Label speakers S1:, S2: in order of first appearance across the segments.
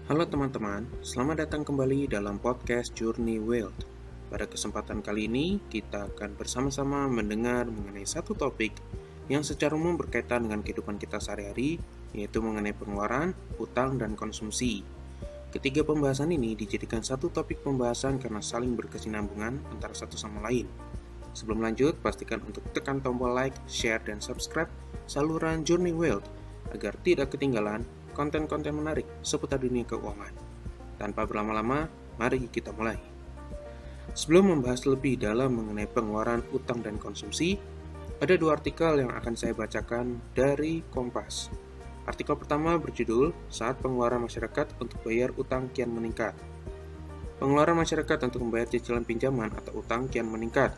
S1: Halo teman-teman, selamat datang kembali dalam podcast Journey Wealth. Pada kesempatan kali ini, kita akan bersama-sama mendengar mengenai satu topik yang secara umum berkaitan dengan kehidupan kita sehari-hari, yaitu mengenai pengeluaran, utang, dan konsumsi. Ketiga pembahasan ini dijadikan satu topik pembahasan karena saling berkesinambungan antara satu sama lain. Sebelum lanjut, pastikan untuk tekan tombol like, share, dan subscribe saluran Journey Wealth agar tidak ketinggalan konten-konten menarik seputar dunia keuangan. Tanpa berlama-lama, mari kita mulai. Sebelum membahas lebih dalam mengenai pengeluaran, utang, dan konsumsi, ada dua artikel yang akan saya bacakan dari Kompas. Artikel pertama berjudul, Saat Pengeluaran Masyarakat untuk Bayar Utang Kian Meningkat. Pengeluaran masyarakat untuk membayar cicilan pinjaman atau utang kian meningkat.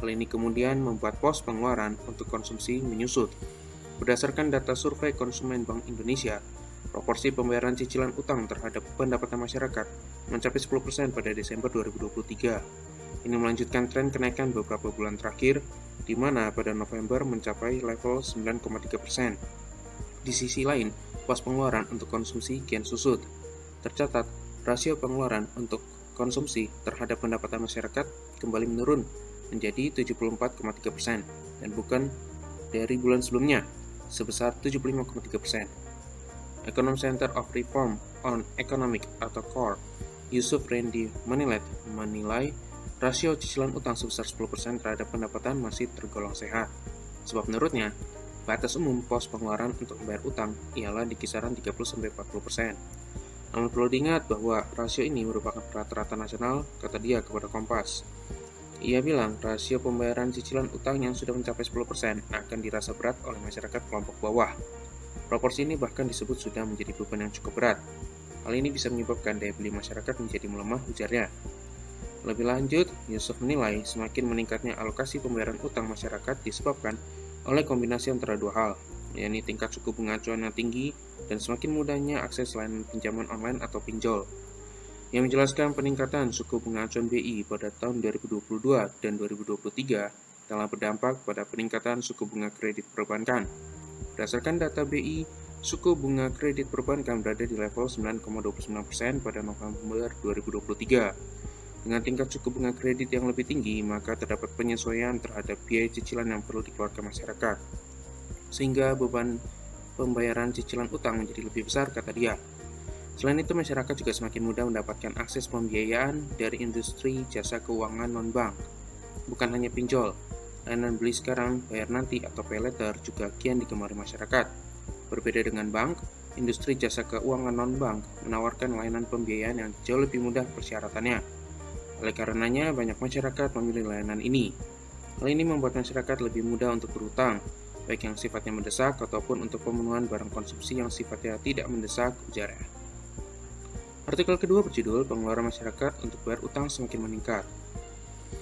S1: Hal ini kemudian membuat pos pengeluaran untuk konsumsi menyusut. Berdasarkan data survei konsumen Bank Indonesia, proporsi pembayaran cicilan utang terhadap pendapatan masyarakat mencapai 10% pada Desember 2023. Ini melanjutkan tren kenaikan beberapa bulan terakhir, di mana pada November mencapai level 9,3%. Di sisi lain, pos pengeluaran untuk konsumsi kian susut. Tercatat, rasio pengeluaran untuk konsumsi terhadap pendapatan masyarakat kembali menurun menjadi 74,3% dan bukan dari bulan sebelumnya sebesar 75,3%. Econom Center of Reform on Economic atau CORE, Yusuf Rendy menilai rasio cicilan utang sebesar 10% terhadap pendapatan masih tergolong sehat. Sebab menurutnya, batas umum pos pengeluaran untuk membayar utang ialah di kisaran 30-40%. Namun perlu diingat bahwa rasio ini merupakan rata-rata nasional, kata dia kepada Kompas. Ia bilang rasio pembayaran cicilan utang yang sudah mencapai 10% akan dirasa berat oleh masyarakat kelompok bawah. Proporsi ini bahkan disebut sudah menjadi beban yang cukup berat. Hal ini bisa menyebabkan daya beli masyarakat menjadi melemah, ujarnya. Lebih lanjut, Yusuf menilai semakin meningkatnya alokasi pembayaran utang masyarakat disebabkan oleh kombinasi antara dua hal, yakni tingkat suku bunga acuan yang tinggi dan semakin mudahnya akses layanan pinjaman online atau pinjol. Yang menjelaskan peningkatan suku bunga acuan BI pada tahun 2022 dan 2023 telah berdampak pada peningkatan suku bunga kredit perbankan. Berdasarkan data BI, suku bunga kredit perbankan berada di level 9,29% pada November 2023. Dengan tingkat suku bunga kredit yang lebih tinggi, maka terdapat penyesuaian terhadap biaya cicilan yang perlu dikeluarkan masyarakat, sehingga beban pembayaran cicilan utang menjadi lebih besar, kata dia. Selain itu, masyarakat juga semakin mudah mendapatkan akses pembiayaan dari industri jasa keuangan non-bank. Bukan hanya pinjol, layanan beli sekarang, bayar nanti atau pay later juga kian digemari masyarakat. Berbeda dengan bank, industri jasa keuangan non-bank menawarkan layanan pembiayaan yang jauh lebih mudah persyaratannya. Oleh karenanya, banyak masyarakat memilih layanan ini. Hal ini membuat masyarakat lebih mudah untuk berutang, baik yang sifatnya mendesak ataupun untuk pemenuhan barang konsumsi yang sifatnya tidak mendesak, ujarnya. Artikel kedua berjudul Pengeluaran Masyarakat untuk Bayar Utang Semakin Meningkat.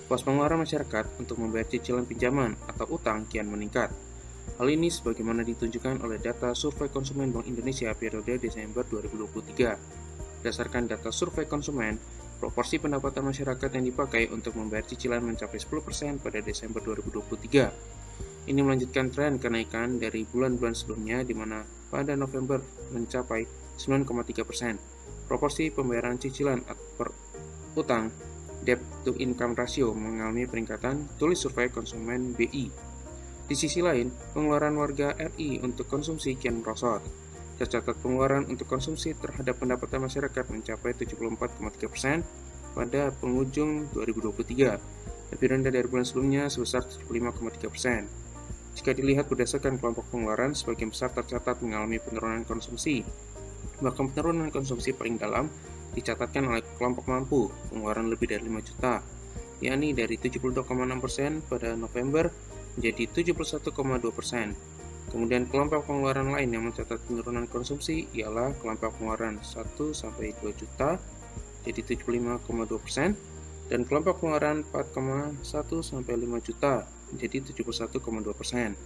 S1: Pos pengeluaran masyarakat untuk membayar cicilan pinjaman atau utang kian meningkat. Hal ini sebagaimana ditunjukkan oleh data survei konsumen Bank Indonesia periode Desember 2023. Berdasarkan data survei konsumen, proporsi pendapatan masyarakat yang dipakai untuk membayar cicilan mencapai 10% pada Desember 2023. Ini melanjutkan tren kenaikan dari bulan-bulan sebelumnya di mana pada November mencapai 9,3%. Proporsi pembayaran cicilan per utang debt to income ratio mengalami peningkatan, tulis survei konsumen BI. Di sisi lain, pengeluaran warga RI untuk konsumsi kian merosot. Tercatat pengeluaran untuk konsumsi terhadap pendapatan masyarakat mencapai 74,3% pada penghujung 2023, lebih rendah dari bulan sebelumnya sebesar 5,3%. Jika dilihat berdasarkan kelompok pengeluaran, sebagian besar tercatat mengalami penurunan konsumsi. Bahkan penurunan konsumsi paling dalam dicatatkan oleh kelompok mampu, pengeluaran lebih dari 5 juta, yakni dari 72,6% pada November menjadi 71,2%. Kemudian kelompok pengeluaran lain yang mencatat penurunan konsumsi ialah kelompok pengeluaran 1-2 juta, jadi 75,2%, dan kelompok pengeluaran 4,1-5 juta, menjadi 71,2%.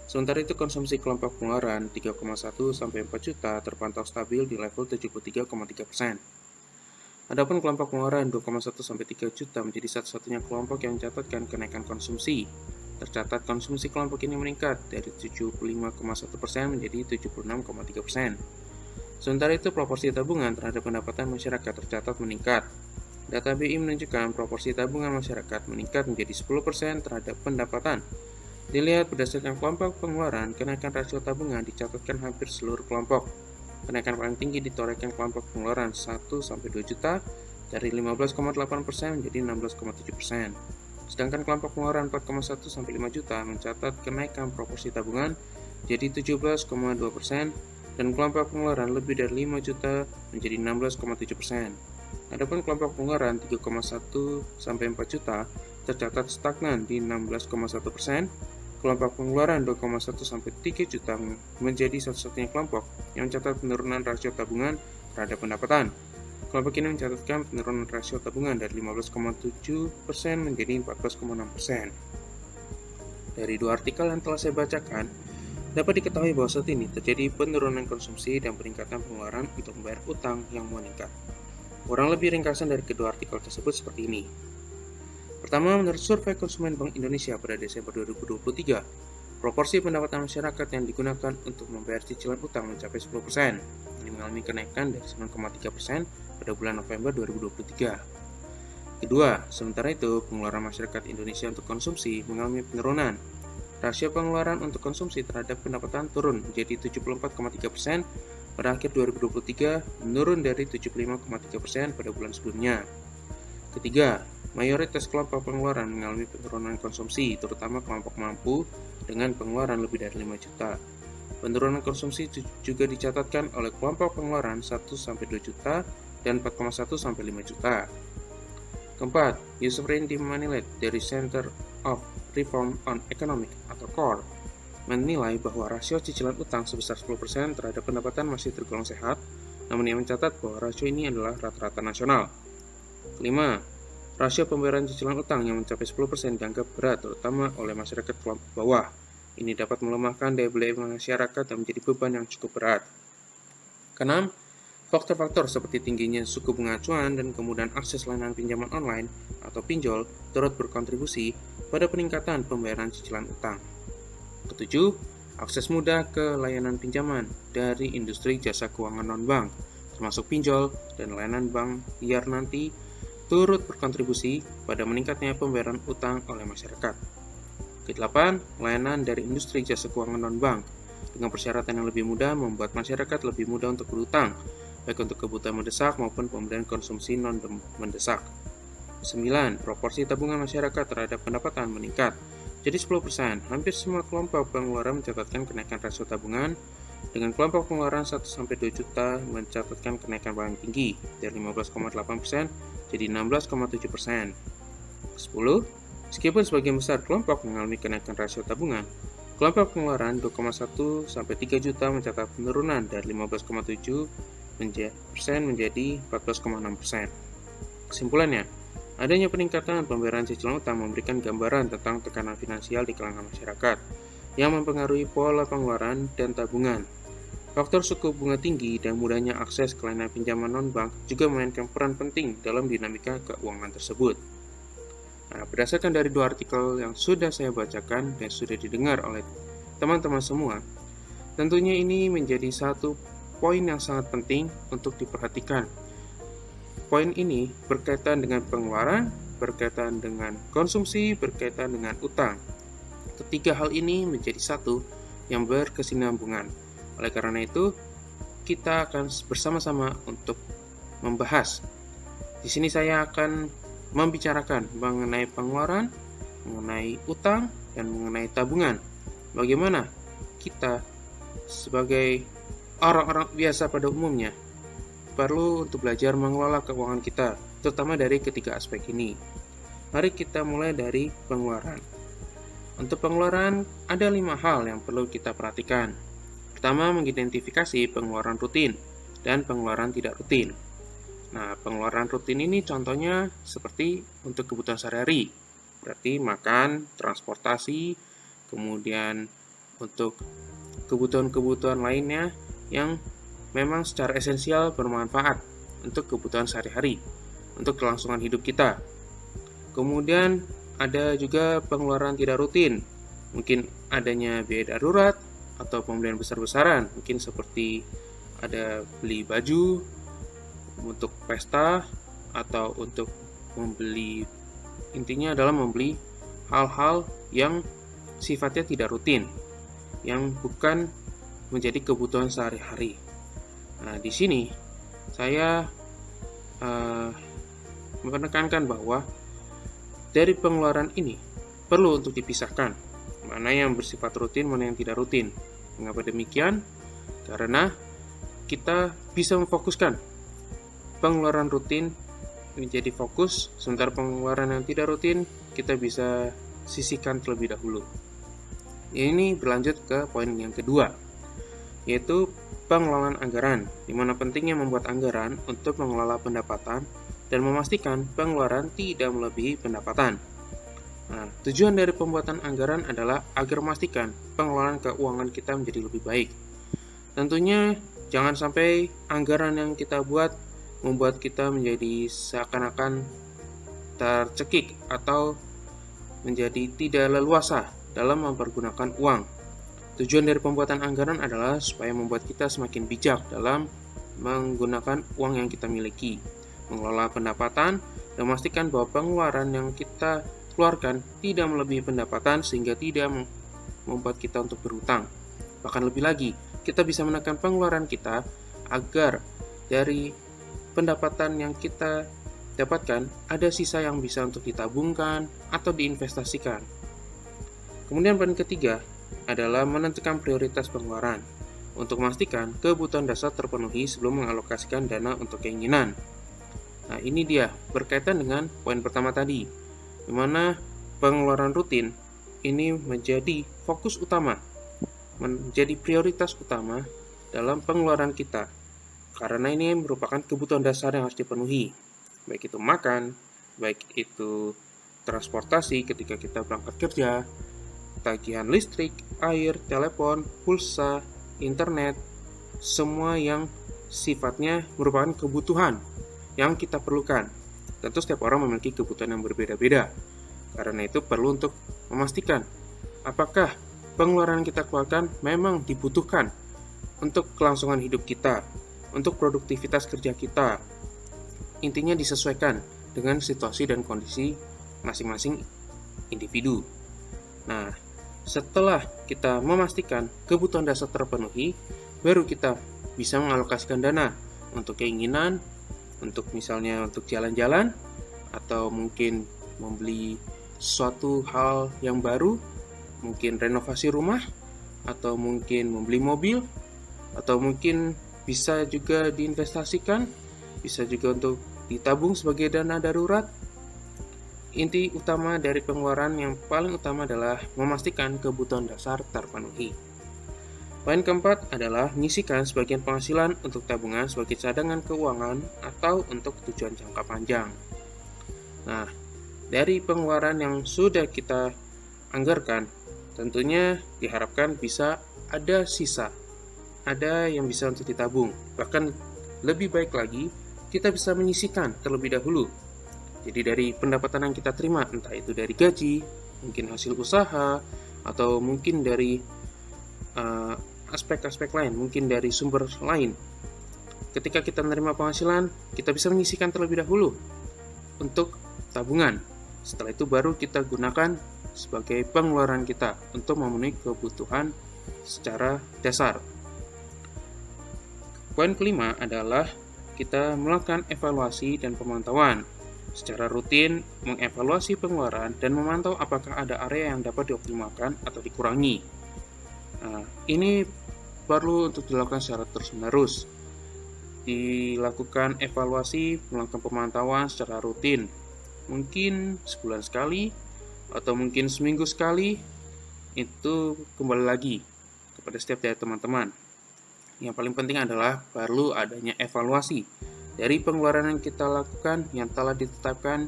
S1: Sementara itu, konsumsi kelompok pengeluaran 3,1-4 juta terpantau stabil di level 73,3%. Adapun kelompok pengeluaran 2,1-3 juta menjadi satu-satunya kelompok yang mencatatkan kenaikan konsumsi. Tercatat konsumsi kelompok ini meningkat dari 75,1% menjadi 76,3%. Sementara itu, proporsi tabungan terhadap pendapatan masyarakat tercatat meningkat. Data BI menunjukkan proporsi tabungan masyarakat meningkat menjadi 10% terhadap pendapatan. Dilihat berdasarkan kelompok pengeluaran, kenaikan rasio tabungan dicatatkan hampir seluruh kelompok. Kenaikan paling tinggi ditorehkan kelompok pengeluaran 1-2 juta dari 15,8% menjadi 16,7%. Sedangkan kelompok pengeluaran 4,1-5 juta mencatat kenaikan proporsi tabungan jadi 17,2%, dan kelompok pengeluaran lebih dari 5 juta menjadi 16,7%. Adapun kelompok pengeluaran 3,1-4 juta tercatat stagnan di 16,1%. Kelompok pengeluaran 2,1-3 juta menjadi satu-satunya kelompok yang mencatat penurunan rasio tabungan terhadap pendapatan. Kelompok ini mencatatkan penurunan rasio tabungan dari 15,7% menjadi 14,6%. Dari dua artikel yang telah saya bacakan, dapat diketahui bahwa saat ini terjadi penurunan konsumsi dan peningkatan pengeluaran untuk membayar utang yang meningkat. Kurang lebih ringkasan dari kedua artikel tersebut seperti ini. Pertama, menurut survei konsumen Bank Indonesia pada Desember 2023, proporsi pendapatan masyarakat yang digunakan untuk membayar cicilan utang mencapai 10%. Ini mengalami kenaikan dari 9,3% pada bulan November 2023. Kedua, sementara itu, pengeluaran masyarakat Indonesia untuk konsumsi mengalami penurunan. Rasio pengeluaran untuk konsumsi terhadap pendapatan turun menjadi 74,3% pada akhir 2023, menurun dari 75,3% pada bulan sebelumnya. Ketiga, mayoritas kelompok pengeluaran mengalami penurunan konsumsi, terutama kelompok mampu dengan pengeluaran lebih dari 5 juta. Penurunan konsumsi juga dicatatkan oleh kelompok pengeluaran 1-2 juta dan 4,1-5 juta. Keempat, Yusuf Rendy Manilet dari Center of Reform on Economic atau CORE menilai bahwa rasio cicilan utang sebesar 10% terhadap pendapatan masih tergolong sehat, namun ia mencatat bahwa rasio ini adalah rata-rata nasional. Kelima, rasio pembayaran cicilan utang yang mencapai 10% dianggap berat, terutama oleh masyarakat kelompok bawah. Ini dapat melemahkan daya beli masyarakat dan menjadi beban yang cukup berat. Keenam, faktor-faktor seperti tingginya suku bunga acuan dan kemudahan akses layanan pinjaman online atau pinjol turut berkontribusi pada peningkatan pembayaran cicilan utang. Ketujuh, akses mudah ke layanan pinjaman dari industri jasa keuangan non-bank, termasuk pinjol dan layanan bank liar nanti, turut berkontribusi pada meningkatnya pembayaran utang oleh masyarakat. Kedelapan, layanan dari industri jasa keuangan non-bank dengan persyaratan yang lebih mudah membuat masyarakat lebih mudah untuk berutang, baik untuk kebutuhan mendesak maupun pembelian konsumsi non-mendesak. 9. Proporsi tabungan masyarakat terhadap pendapatan meningkat jadi 10%. Hampir semua kelompok pengeluaran mencatatkan kenaikan rasio tabungan, dengan kelompok pengeluaran 1-2 juta mencatatkan kenaikan paling tinggi dari 15,8% jadi 16,7%. 10. Meskipun sebagian besar kelompok mengalami kenaikan rasio tabungan, kelompok pengeluaran 2,1-3 juta mencatat penurunan dari 15,7% menjadi 14,6%. Kesimpulannya, adanya peningkatan pembayaran cicilan utang memberikan gambaran tentang tekanan finansial di kalangan masyarakat yang mempengaruhi pola pengeluaran dan tabungan. Faktor suku bunga tinggi dan mudahnya akses ke layanan pinjaman non-bank juga memainkan peran penting dalam dinamika keuangan tersebut. Nah, berdasarkan dari dua artikel yang sudah saya bacakan dan sudah didengar oleh teman-teman semua, tentunya ini menjadi satu poin yang sangat penting untuk diperhatikan. Poin ini berkaitan dengan pengeluaran, berkaitan dengan konsumsi, berkaitan dengan utang. Ketiga hal ini menjadi satu yang berkesinambungan. Oleh karena itu, kita akan bersama-sama untuk membahas. Di sini saya akan membicarakan mengenai pengeluaran, mengenai utang, dan mengenai tabungan. Bagaimana kita sebagai orang-orang biasa pada umumnya perlu untuk belajar mengelola keuangan kita, terutama dari ketiga aspek ini. Mari kita mulai dari pengeluaran. Untuk pengeluaran, ada 5 hal yang perlu kita perhatikan. Pertama, mengidentifikasi pengeluaran rutin dan pengeluaran tidak rutin. Nah, pengeluaran rutin ini contohnya seperti untuk kebutuhan sehari-hari, berarti makan, transportasi, kemudian untuk kebutuhan-kebutuhan lainnya yang memang secara esensial bermanfaat untuk kebutuhan sehari-hari, untuk kelangsungan hidup kita. Kemudian ada juga pengeluaran tidak rutin, mungkin adanya biaya darurat atau pembelian besar-besaran, mungkin seperti ada beli baju untuk pesta atau untuk membeli, intinya adalah membeli hal-hal yang sifatnya tidak rutin, yang bukan menjadi kebutuhan sehari-hari. Nah, di sini saya menekankan bahwa dari pengeluaran ini perlu untuk dipisahkan, mana yang bersifat rutin, mana yang tidak rutin. Mengapa demikian? Karena kita bisa memfokuskan pengeluaran rutin menjadi fokus, sementara pengeluaran yang tidak rutin kita bisa sisihkan terlebih dahulu. Ini berlanjut ke poin yang kedua, yaitu pengelolaan anggaran, di mana pentingnya membuat anggaran untuk mengelola pendapatan dan memastikan pengeluaran tidak melebihi pendapatan. Nah, tujuan dari pembuatan anggaran adalah agar memastikan pengelolaan keuangan kita menjadi lebih baik. Tentunya jangan sampai anggaran yang kita buat membuat kita menjadi seakan-akan tercekik atau menjadi tidak leluasa dalam mempergunakan uang. Tujuan dari pembuatan anggaran adalah supaya membuat kita semakin bijak dalam menggunakan uang yang kita miliki, mengelola pendapatan, dan memastikan bahwa pengeluaran yang kita keluarkan tidak melebihi pendapatan sehingga tidak membuat kita untuk berhutang. Bahkan lebih lagi, kita bisa menekan pengeluaran kita agar dari pendapatan yang kita dapatkan ada sisa yang bisa untuk ditabungkan atau diinvestasikan. Kemudian poin ketiga adalah menentukan prioritas pengeluaran untuk memastikan kebutuhan dasar terpenuhi sebelum mengalokasikan dana untuk keinginan. Nah, ini dia berkaitan dengan poin pertama tadi, di mana pengeluaran rutin ini menjadi fokus utama, menjadi prioritas utama dalam pengeluaran kita, karena ini merupakan kebutuhan dasar yang harus dipenuhi, baik itu makan, baik itu transportasi ketika kita berangkat kerja, tagihan listrik, air, telepon, pulsa, internet, semua yang sifatnya merupakan kebutuhan yang kita perlukan. Tentu setiap orang memiliki kebutuhan yang berbeda-beda. Karena itu perlu untuk memastikan apakah pengeluaran yang kita keluarkan memang dibutuhkan untuk kelangsungan hidup kita, untuk produktivitas kerja kita. Intinya disesuaikan dengan situasi dan kondisi masing-masing individu. Nah, setelah kita memastikan kebutuhan dasar terpenuhi, baru kita bisa mengalokasikan dana untuk keinginan, untuk misalnya untuk jalan-jalan, atau mungkin membeli suatu hal yang baru, mungkin renovasi rumah, atau mungkin membeli mobil, atau mungkin bisa juga diinvestasikan, bisa juga untuk ditabung sebagai dana darurat. Inti utama dari pengeluaran yang paling utama adalah memastikan kebutuhan dasar terpenuhi. Poin keempat adalah menyisihkan sebagian penghasilan untuk tabungan sebagai cadangan keuangan atau untuk tujuan jangka panjang. Nah, dari pengeluaran yang sudah kita anggarkan, tentunya diharapkan bisa ada sisa, ada yang bisa untuk ditabung. Bahkan lebih baik lagi, kita bisa menyisihkan terlebih dahulu. Jadi dari pendapatan yang kita terima, entah itu dari gaji, mungkin hasil usaha, atau mungkin dari aspek-aspek lain, mungkin dari sumber lain. Ketika kita menerima penghasilan, kita bisa menyisihkan terlebih dahulu untuk tabungan. Setelah itu baru kita gunakan sebagai pengeluaran kita untuk memenuhi kebutuhan secara dasar. Poin kelima adalah kita melakukan evaluasi dan pemantauan. Secara rutin mengevaluasi pengeluaran dan memantau apakah ada area yang dapat dioptimalkan atau dikurangi. Nah, ini perlu untuk dilakukan secara terus-menerus. Dilakukan evaluasi, melakukan pemantauan secara rutin. Mungkin sebulan sekali, atau mungkin seminggu sekali. Itu kembali lagi kepada setiap dari teman-teman. Yang paling penting adalah perlu adanya evaluasi. Dari pengeluaran yang kita lakukan, yang telah ditetapkan,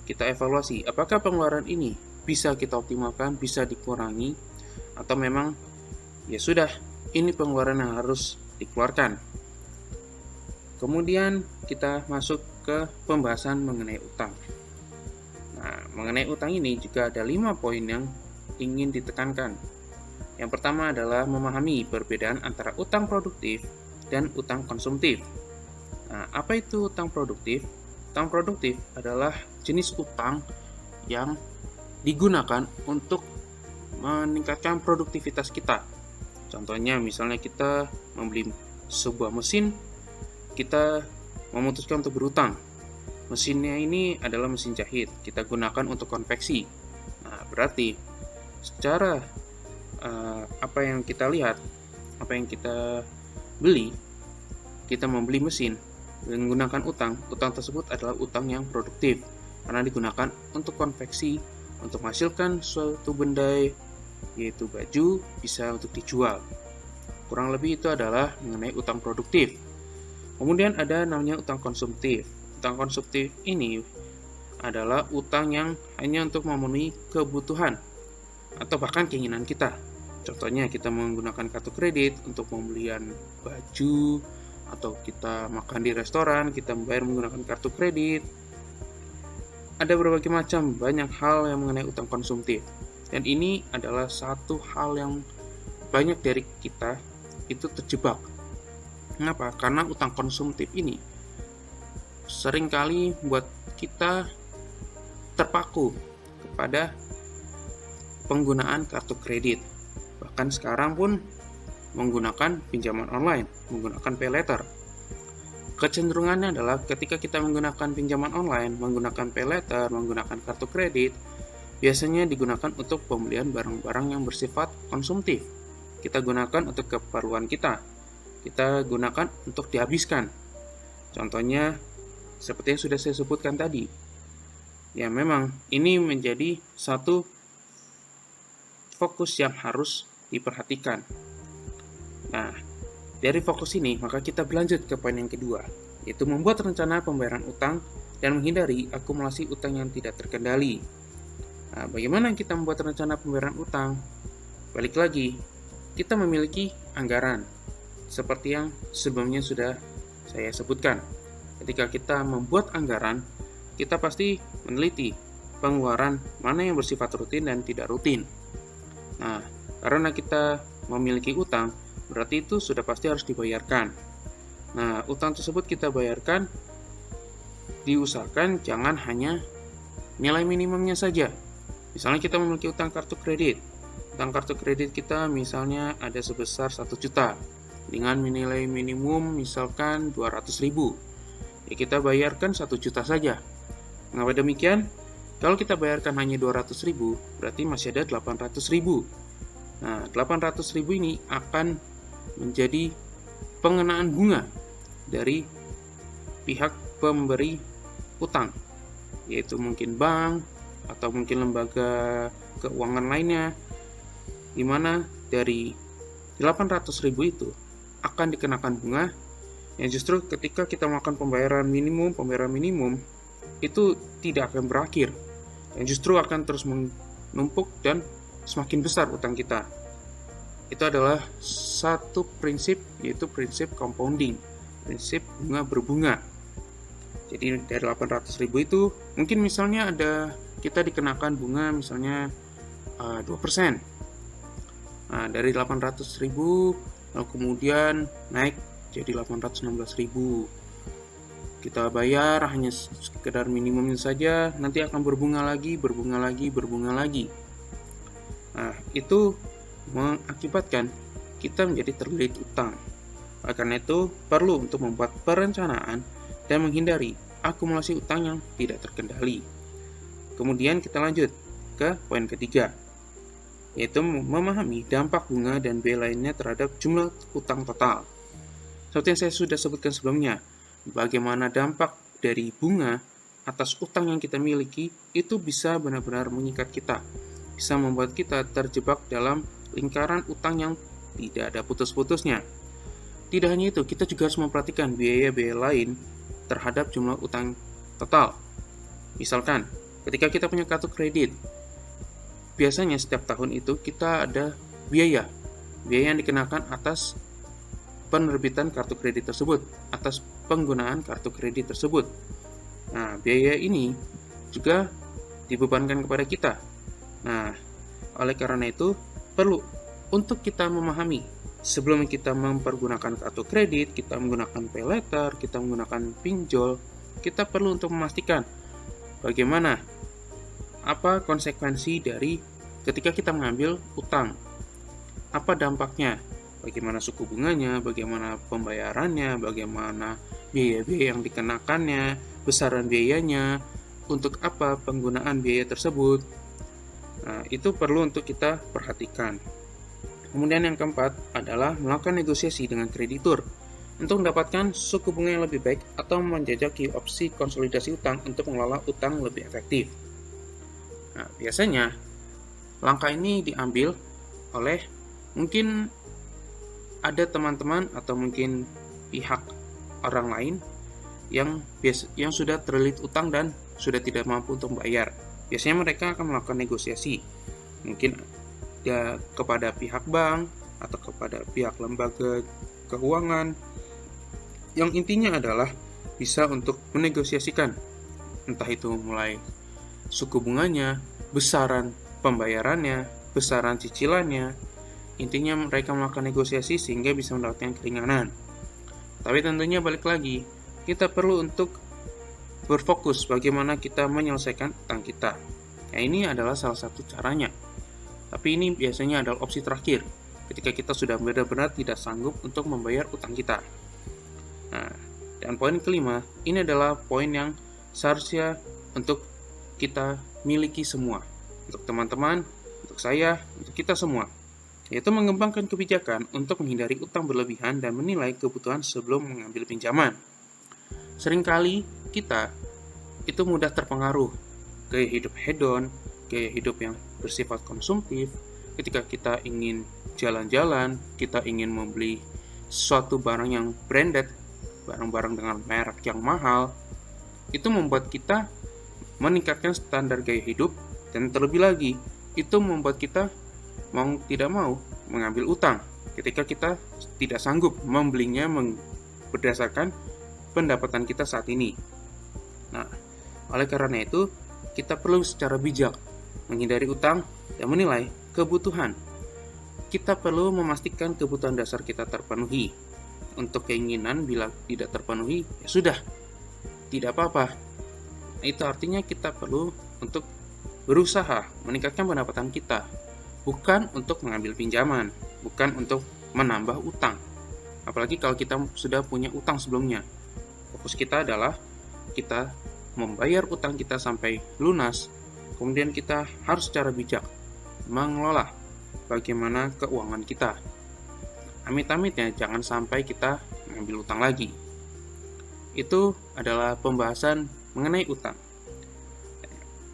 S1: kita evaluasi. Apakah pengeluaran ini bisa kita optimalkan, bisa dikurangi, atau memang ya sudah, ini pengeluaran yang harus dikeluarkan. Kemudian kita masuk ke pembahasan mengenai utang. Nah, mengenai utang ini juga ada 5 poin yang ingin ditekankan. Yang pertama adalah memahami perbedaan antara utang produktif dan utang konsumtif. Nah, apa itu utang produktif? Utang produktif adalah jenis utang yang digunakan untuk meningkatkan produktivitas kita. Contohnya misalnya kita membeli sebuah mesin, kita memutuskan untuk berutang. Mesinnya ini adalah mesin jahit, kita gunakan untuk konveksi. Nah, berarti secara apa yang kita lihat, apa yang kita beli, kita membeli mesin menggunakan utang tersebut adalah utang yang produktif karena digunakan untuk konveksi, untuk menghasilkan suatu benda yaitu baju bisa untuk dijual. Kurang lebih itu adalah mengenai utang produktif. Kemudian ada namanya utang konsumtif. Utang konsumtif ini adalah utang yang hanya untuk memenuhi kebutuhan atau bahkan keinginan kita. Contohnya kita menggunakan kartu kredit untuk pembelian baju, atau kita makan di restoran, kita membayar menggunakan kartu kredit. Ada berbagai macam banyak hal yang mengenai utang konsumtif. Dan ini adalah satu hal yang banyak dari kita itu terjebak. Kenapa? Karena utang konsumtif ini seringkali membuat kita terpaku kepada penggunaan kartu kredit. Bahkan sekarang pun menggunakan pinjaman online, menggunakan paylater. Kecenderungannya adalah ketika kita menggunakan pinjaman online, menggunakan paylater, menggunakan kartu kredit, biasanya digunakan untuk pembelian barang-barang yang bersifat konsumtif. Kita gunakan untuk keperluan kita. Kita gunakan untuk dihabiskan. Contohnya, seperti yang sudah saya sebutkan tadi. Ya memang, ini menjadi satu fokus yang harus diperhatikan. Nah, dari fokus ini, maka kita berlanjut ke poin yang kedua, yaitu membuat rencana pembayaran utang dan menghindari akumulasi utang yang tidak terkendali. Nah, bagaimana kita membuat rencana pembayaran utang? Balik lagi, kita memiliki anggaran, seperti yang sebelumnya sudah saya sebutkan. Ketika kita membuat anggaran, kita pasti meneliti pengeluaran mana yang bersifat rutin dan tidak rutin. Nah, karena kita memiliki utang, berarti itu sudah pasti harus dibayarkan. Nah, utang tersebut kita bayarkan, diusahakan jangan hanya nilai minimumnya saja. Misalnya kita memiliki utang kartu kredit. Utang kartu kredit kita misalnya ada sebesar 1 juta dengan nilai minimum misalkan 200.000. Ya, kita bayarkan 1 juta saja. Mengapa demikian? Kalau kita bayarkan hanya 200.000, berarti masih ada 800.000. Nah, 800.000 ini akan menjadi pengenaan bunga dari pihak pemberi utang, yaitu mungkin bank atau mungkin lembaga keuangan lainnya, di mana dari 800.000 itu akan dikenakan bunga yang justru ketika kita melakukan pembayaran minimum itu tidak akan berakhir, yang justru akan terus menumpuk dan semakin besar utang kita. Itu adalah satu prinsip, yaitu prinsip compounding, prinsip bunga berbunga. Jadi dari 800.000 itu mungkin misalnya ada kita dikenakan bunga misalnya 2%. Nah, dari 800.000 lalu kemudian naik jadi 816.000. Kita bayar hanya sekedar minimumnya saja, nanti akan berbunga lagi. Nah, itu mengakibatkan kita menjadi terlilit utang. Oleh karena itu, perlu untuk membuat perencanaan dan menghindari akumulasi utang yang tidak terkendali. Kemudian kita lanjut ke poin ketiga, yaitu memahami dampak bunga dan biaya lainnya terhadap jumlah utang total. Seperti yang saya sudah sebutkan sebelumnya, bagaimana dampak dari bunga atas utang yang kita miliki itu bisa benar-benar mengikat kita, bisa membuat kita terjebak dalam lingkaran utang yang tidak ada putus-putusnya. Tidak hanya itu, kita juga harus memperhatikan biaya-biaya lain terhadap jumlah utang total. Misalkan, ketika kita punya kartu kredit, biasanya setiap tahun itu kita ada biaya yang dikenakan atas penerbitan kartu kredit tersebut, atas penggunaan kartu kredit tersebut. Nah, biaya ini juga dibebankan kepada kita. Nah, oleh karena itu, perlu untuk kita memahami sebelum kita mempergunakan kartu kredit, kita menggunakan pay later, kita menggunakan pinjol, kita perlu untuk memastikan bagaimana apa konsekuensi dari ketika kita mengambil utang. Apa dampaknya? Bagaimana suku bunganya, bagaimana pembayarannya, bagaimana biaya-biaya yang dikenakannya, besaran biayanya, untuk apa penggunaan biaya tersebut. Nah, itu perlu untuk kita perhatikan. Kemudian yang keempat adalah melakukan negosiasi dengan kreditur untuk mendapatkan suku bunga yang lebih baik atau menjajaki opsi konsolidasi utang untuk mengelola utang lebih efektif. Nah, biasanya langkah ini diambil oleh mungkin ada teman-teman atau mungkin pihak orang lain yang sudah terlilit utang dan sudah tidak mampu untuk membayar. Biasanya mereka akan melakukan negosiasi. Mungkin ya kepada pihak bank atau kepada pihak lembaga keuangan, yang intinya adalah bisa untuk menegosiasikan entah itu mulai suku bunganya, besaran pembayarannya, besaran cicilannya. Intinya mereka melakukan negosiasi sehingga bisa mendapatkan keringanan. Tapi tentunya balik lagi, kita perlu untuk berfokus bagaimana kita menyelesaikan utang kita. Nah, ini adalah salah satu caranya. Tapi ini biasanya adalah opsi terakhir ketika kita sudah benar-benar tidak sanggup untuk membayar utang kita. Nah, dan poin kelima, ini adalah poin yang seharusnya untuk kita miliki semua. Untuk teman-teman, untuk saya, untuk kita semua. Yaitu mengembangkan kebijakan untuk menghindari utang berlebihan dan menilai kebutuhan sebelum mengambil pinjaman. Seringkali kita itu mudah terpengaruh gaya hidup hedon, gaya hidup yang bersifat konsumtif. Ketika kita ingin jalan-jalan, kita ingin membeli suatu barang yang branded, barang-barang dengan merek yang mahal, itu membuat kita meningkatkan standar gaya hidup, dan terlebih lagi, itu membuat kita mau tidak mau mengambil utang ketika kita tidak sanggup membelinya berdasarkan pendapatan kita saat ini. Nah, oleh karena itu, kita perlu secara bijak menghindari utang dan menilai kebutuhan. Kita perlu memastikan kebutuhan dasar kita terpenuhi. Untuk keinginan bila tidak terpenuhi, ya sudah, tidak apa-apa. Itu artinya kita perlu untuk berusaha meningkatkan pendapatan kita, bukan untuk mengambil pinjaman, bukan untuk menambah utang. Apalagi kalau kita sudah punya utang sebelumnya. Fokus kita adalah kita membayar utang kita sampai lunas, kemudian kita harus secara bijak mengelola bagaimana keuangan kita. Amit-amitnya jangan sampai kita mengambil utang lagi. Itu adalah pembahasan mengenai utang.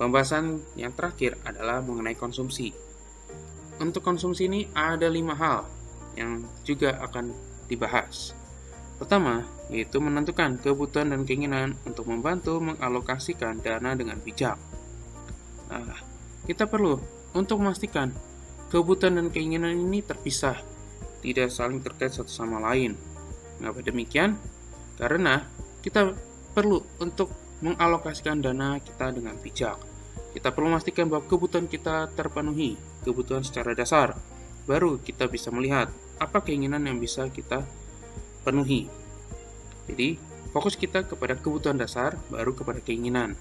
S1: Pembahasan yang terakhir adalah mengenai konsumsi. Untuk konsumsi ini ada 5 hal yang juga akan dibahas. Pertama, yaitu menentukan kebutuhan dan keinginan untuk membantu mengalokasikan dana dengan bijak. Nah, kita perlu untuk memastikan kebutuhan dan keinginan ini terpisah, tidak saling terkait satu sama lain. Mengapa demikian? Karena kita perlu untuk mengalokasikan dana kita dengan bijak. Kita perlu memastikan bahwa kebutuhan kita terpenuhi, kebutuhan secara dasar. Baru kita bisa melihat apa keinginan yang bisa kita penuhi. Jadi, fokus kita kepada kebutuhan dasar, baru kepada keinginan.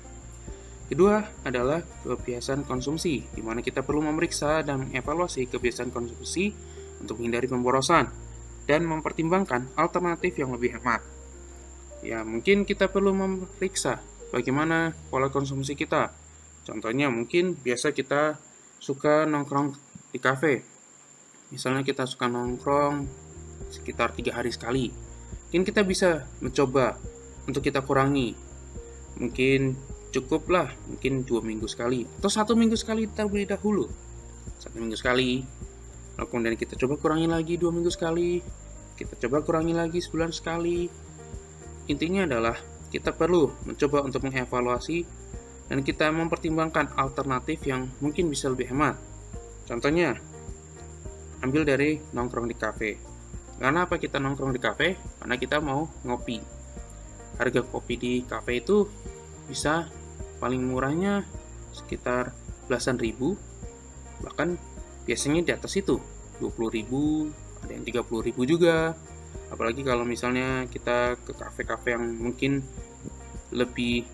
S1: Kedua adalah kebiasaan konsumsi, di mana kita perlu memeriksa dan mengevaluasi kebiasaan konsumsi untuk menghindari pemborosan dan mempertimbangkan alternatif yang lebih hemat. Ya, mungkin kita perlu memeriksa bagaimana pola konsumsi kita. Contohnya, mungkin biasa kita suka nongkrong di kafe. Misalnya kita suka nongkrong sekitar 3 hari sekali. Mungkin kita bisa mencoba untuk kita kurangi. Mungkin cukuplah, mungkin 2 minggu sekali. Atau 1 minggu sekali terlebih dahulu. 1 minggu sekali. Lalu kemudian kita coba kurangi lagi 2 minggu sekali. Kita coba kurangi lagi sebulan sekali. Intinya adalah kita perlu mencoba untuk mengevaluasi dan kita mempertimbangkan alternatif yang mungkin bisa lebih hemat. Contohnya, ambil dari nongkrong di kafe. Karena apa kita nongkrong di kafe? Karena kita mau ngopi. Harga kopi di kafe itu bisa paling murahnya sekitar belasan ribu, bahkan biasanya di atas itu 20.000, ada yang 30.000 juga. Apalagi kalau misalnya kita ke kafe-kafe yang mungkin lebih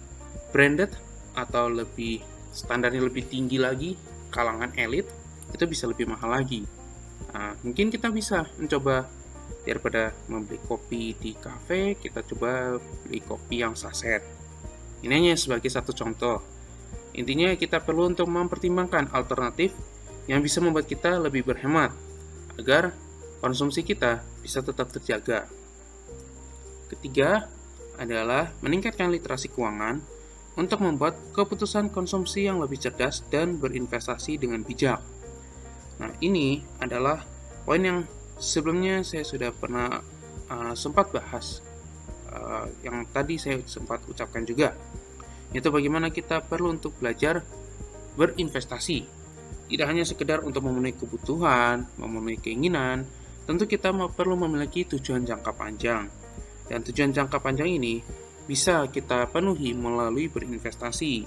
S1: branded atau lebih standarnya lebih tinggi lagi, kalangan elit, itu bisa lebih mahal lagi. Nah, mungkin kita bisa mencoba, daripada membeli kopi di kafe, kita coba beli kopi yang saset. Ini hanya sebagai satu contoh. Intinya kita perlu untuk mempertimbangkan alternatif yang bisa membuat kita lebih berhemat, agar konsumsi kita bisa tetap terjaga. Ketiga adalah meningkatkan literasi keuangan untuk membuat keputusan konsumsi yang lebih cerdas dan berinvestasi dengan bijak. Nah, ini adalah poin yang sebelumnya saya sudah pernah sempat bahas, yang tadi saya sempat ucapkan juga, yaitu bagaimana kita perlu untuk belajar berinvestasi. Tidak hanya sekedar untuk memenuhi kebutuhan, memenuhi keinginan, tentu kita perlu memiliki tujuan jangka panjang. Dan tujuan jangka panjang ini bisa kita penuhi melalui berinvestasi.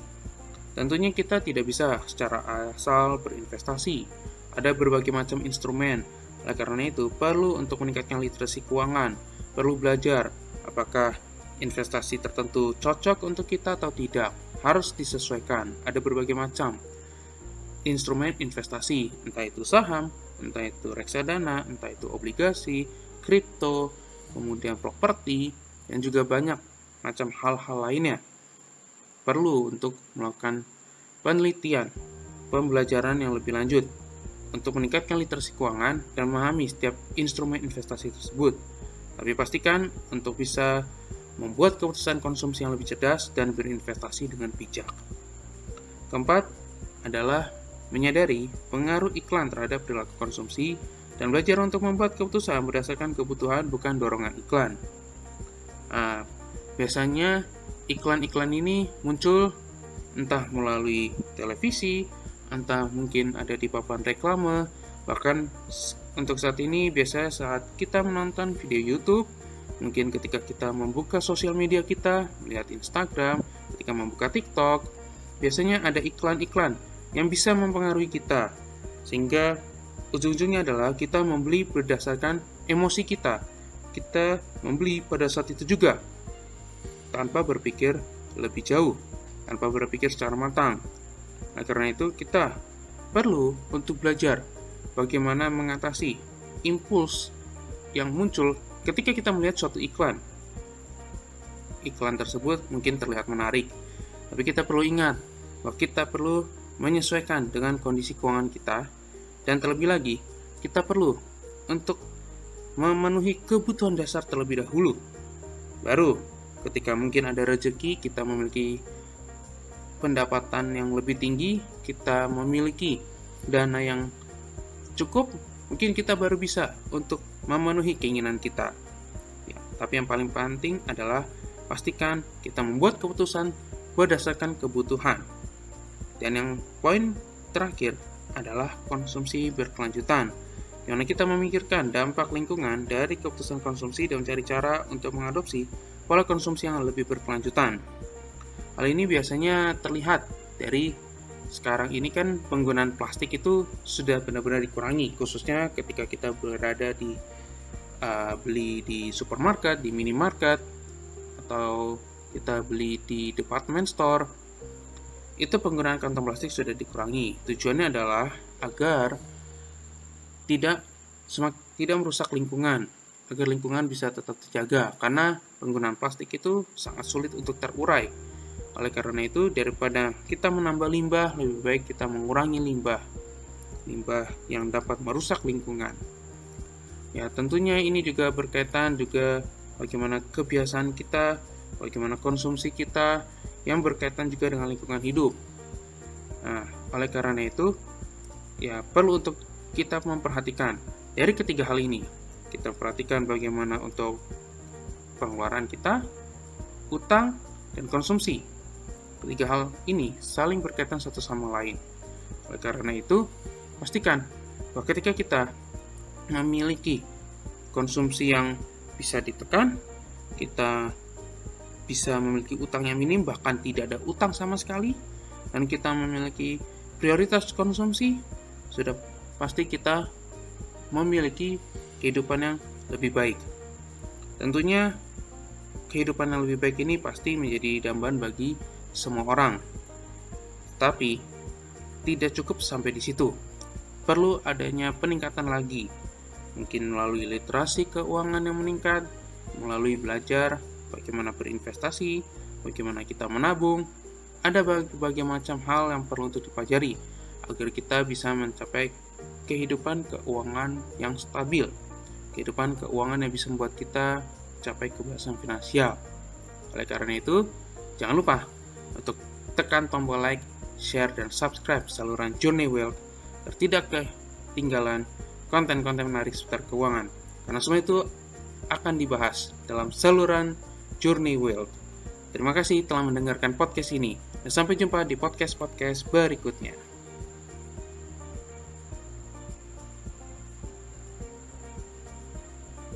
S1: Tentunya kita tidak bisa secara asal berinvestasi. Ada berbagai macam instrumen. Oleh karena itu, perlu untuk meningkatkan literasi keuangan, perlu belajar apakah investasi tertentu cocok untuk kita atau tidak. Harus disesuaikan. Ada berbagai macam instrumen investasi, entah itu saham, entah itu reksadana, entah itu obligasi, kripto, kemudian properti, dan juga banyak macam hal-hal lainnya. Perlu untuk melakukan penelitian, pembelajaran yang lebih lanjut untuk meningkatkan literasi keuangan dan memahami setiap instrumen investasi tersebut. Tapi pastikan untuk bisa membuat keputusan konsumsi yang lebih cerdas dan berinvestasi dengan bijak. Keempat adalah menyadari pengaruh iklan terhadap perilaku konsumsi dan belajar untuk membuat keputusan berdasarkan kebutuhan, bukan dorongan iklan. Biasanya iklan-iklan ini muncul entah melalui televisi, entah mungkin ada di papan reklame. Bahkan untuk saat ini biasanya saat kita menonton video YouTube, mungkin ketika kita membuka sosial media kita, melihat Instagram, ketika membuka TikTok, biasanya ada iklan-iklan yang bisa mempengaruhi kita, sehingga ujung-ujungnya adalah kita membeli berdasarkan emosi kita. Kita membeli pada saat itu juga, tanpa berpikir lebih jauh, tanpa berpikir secara matang. Nah, karena itu kita perlu untuk belajar bagaimana mengatasi impuls yang muncul ketika kita melihat suatu iklan. Iklan tersebut mungkin terlihat menarik, tapi kita perlu ingat bahwa kita perlu menyesuaikan dengan kondisi keuangan kita, dan terlebih lagi kita perlu untuk memenuhi kebutuhan dasar terlebih dahulu. Baru ketika mungkin ada rezeki, kita memiliki pendapatan yang lebih tinggi, kita memiliki dana yang cukup, mungkin kita baru bisa untuk memenuhi keinginan kita. Ya, tapi yang paling penting adalah pastikan kita membuat keputusan berdasarkan kebutuhan. Dan yang poin terakhir adalah konsumsi berkelanjutan, di mana kita memikirkan dampak lingkungan dari keputusan konsumsi dan mencari cara untuk mengadopsi pola konsumsi yang lebih berkelanjutan. Hal ini biasanya terlihat dari sekarang ini kan penggunaan plastik itu sudah benar-benar dikurangi, khususnya ketika kita berada di beli di supermarket, di minimarket, atau kita beli di department store. Itu penggunaan kantong plastik sudah dikurangi. Tujuannya adalah agar tidak merusak lingkungan, agar lingkungan bisa tetap terjaga, karena penggunaan plastik itu sangat sulit untuk terurai. Oleh karena itu, daripada kita menambah limbah, lebih baik kita mengurangi limbah yang dapat merusak lingkungan. Ya, tentunya ini juga berkaitan juga bagaimana kebiasaan kita, bagaimana konsumsi kita, yang berkaitan juga dengan lingkungan hidup. Nah, oleh karena itu, ya perlu untuk kita memperhatikan dari ketiga hal ini. Kita perhatikan bagaimana untuk pengeluaran kita, utang, dan konsumsi. Ketiga hal ini saling berkaitan satu sama lain. Oleh karena itu, pastikan bahwa ketika kita memiliki konsumsi yang bisa ditekan, kita bisa memiliki utang yang minim, bahkan tidak ada utang sama sekali, dan kita memiliki prioritas konsumsi, sudah pasti kita memiliki kehidupan yang lebih baik. Tentunya kehidupan yang lebih baik ini pasti menjadi dambaan bagi semua orang. Tapi tidak cukup sampai di situ. Perlu adanya peningkatan lagi. Mungkin melalui literasi keuangan yang meningkat, melalui belajar bagaimana berinvestasi, bagaimana kita menabung. Ada berbagai macam hal yang perlu untuk dipelajari agar kita bisa mencapai kehidupan keuangan yang stabil. Kehidupan keuangan yang bisa membuat kita capai kebebasan finansial. Oleh karena itu, jangan lupa untuk tekan tombol like, share, dan subscribe saluran Journey Wealth agar tidak ketinggalan konten-konten menarik seputar keuangan. Karena semua itu akan dibahas dalam saluran Journey Wealth. Terima kasih telah mendengarkan podcast ini, dan sampai jumpa di podcast-podcast berikutnya.